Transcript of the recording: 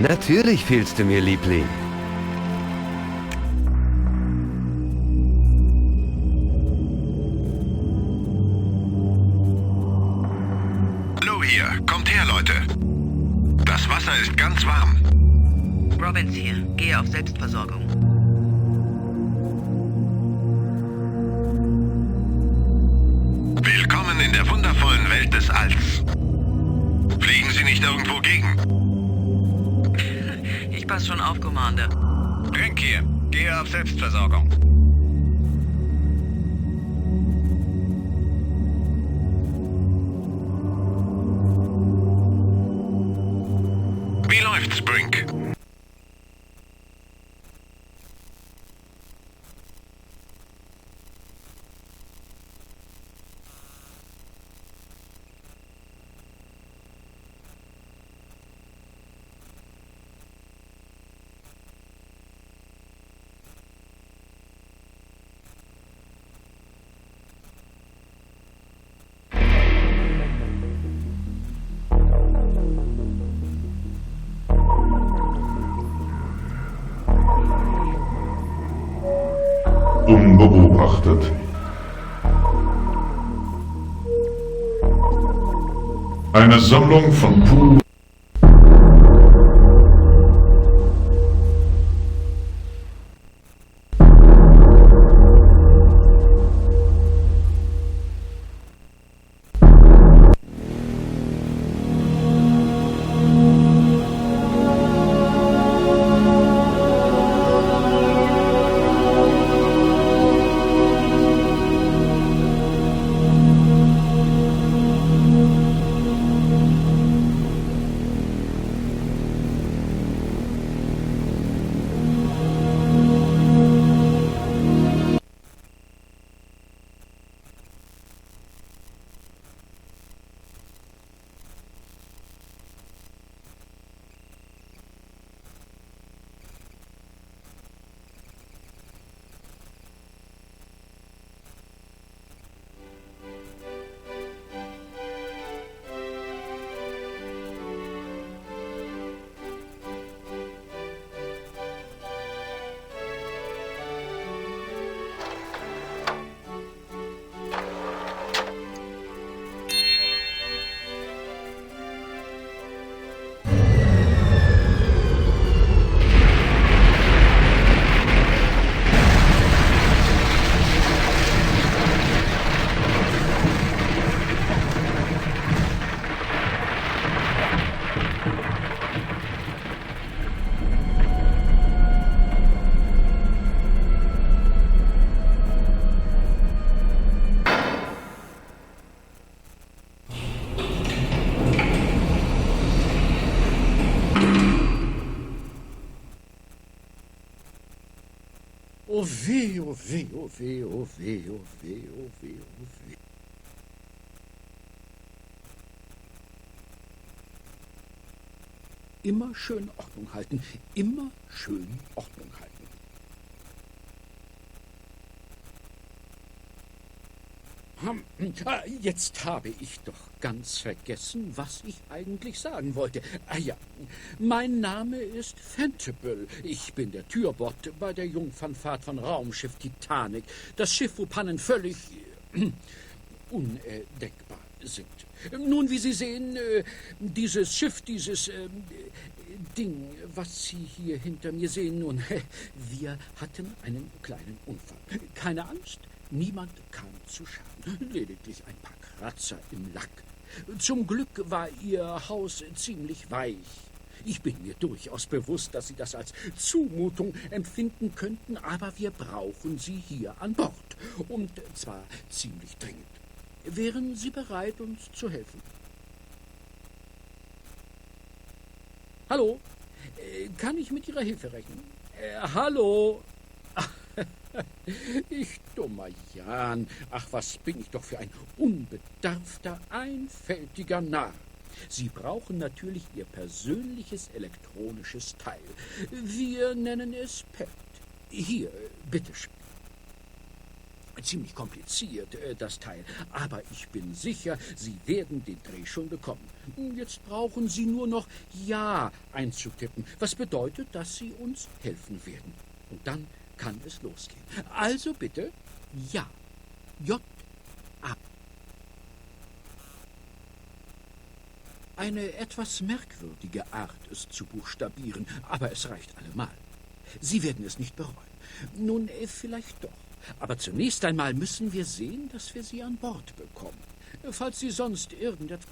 Natürlich fehlst du mir, Liebling. Hallo hier, kommt her, Leute. Das Wasser ist ganz warm. Robbins hier. Gehe auf Selbstversorgung. Willkommen in der wundervollen Welt des Alls. Fliegen Sie nicht irgendwo gegen? Ich pass schon auf, Commander. Drink hier, gehe auf Selbstversorgung. Wie läuft's, Brink? Unbeobachtet. Eine Sammlung von pur Oh weh, oh weh, oh weh, oh weh, oh weh, oh weh, oh weh. Immer schön Ordnung halten, immer schön Ordnung halten. Jetzt habe ich doch ganz vergessen, was ich eigentlich sagen wollte. Ah ja, mein Name ist Fentable. Ich bin der Türbot bei der Jungfernfahrt von Raumschiff Titanic. Das Schiff, wo Pannen völlig undenkbar sind. Nun, wie Sie sehen, dieses Schiff, dieses Ding, was Sie hier hinter mir sehen, nun, wir hatten einen kleinen Unfall. Keine Angst. Niemand kam zu Schaden, lediglich ein paar Kratzer im Lack. Zum Glück war Ihr Haus ziemlich weich. Ich bin mir durchaus bewusst, dass Sie das als Zumutung empfinden könnten, aber wir brauchen Sie hier an Bord. Und zwar ziemlich dringend. Wären Sie bereit, uns zu helfen? Hallo? Kann ich mit Ihrer Hilfe rechnen? Hallo? Ich dummer Jan. Ach, was bin ich doch für ein unbedarfter, einfältiger Narr. Sie brauchen natürlich Ihr persönliches elektronisches Teil. Wir nennen es PET. Hier, bitteschön. ziemlich kompliziert, das Teil. Aber ich bin sicher, Sie werden den Dreh schon bekommen. Jetzt brauchen Sie nur noch Ja einzutippen, was bedeutet, dass Sie uns helfen werden. Und dann kann es losgehen. Also bitte Ja. J-A. Eine etwas merkwürdige Art, es zu buchstabieren, aber es reicht allemal. Sie werden es nicht bereuen. Nun, vielleicht doch. Aber zunächst einmal müssen wir sehen, dass wir Sie an Bord bekommen. Falls Sie sonst irgendetwas...